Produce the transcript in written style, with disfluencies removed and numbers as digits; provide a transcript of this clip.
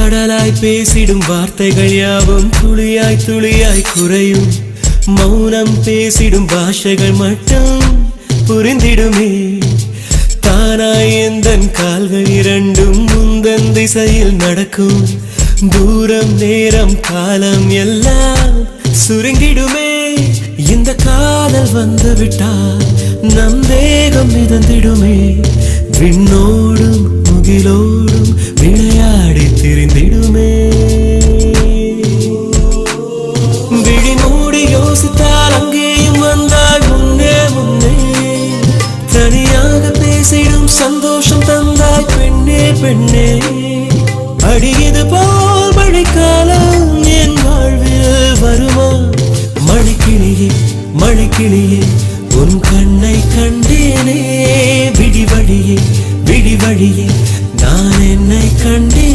கடலாய் பேசிடும் வார்த்தைகள் யாவும் துளியாய் துளியாய் குறையும். மௌனம் பேசிடும் பாஷைகள் மட்டும் புரிந்திடுமே. தானாய் எந்தன் கால்கள் இரண்டும் முந்தன் திசையில் நடக்கும். தூரம் நேரம் காலம் எல்லாம் சுருங்கிடுமே. இந்த காதல் வந்து விட்டால் நம் தேகம் மிதந்திடுமே. விண்ணோடும் முகிலோடும் விளையாடி திரிந்திடுமே. விழி மூடி யோசித்தால் அங்கேயும் வந்தாய் முன்னே முன்னே. தனியாக பேசிடும் சந்தோஷம் தந்தாய் பெண்ணே பெண்ணே. அடியது போல் மழைக்காலம் என் வாழ்வில் வருமா? மழைக்கிளியே மழைக்கிளியே உன் கண்ணை கண்டேனே. விடி வழியே விடி வழியே நான் என்னை கண்டேன்.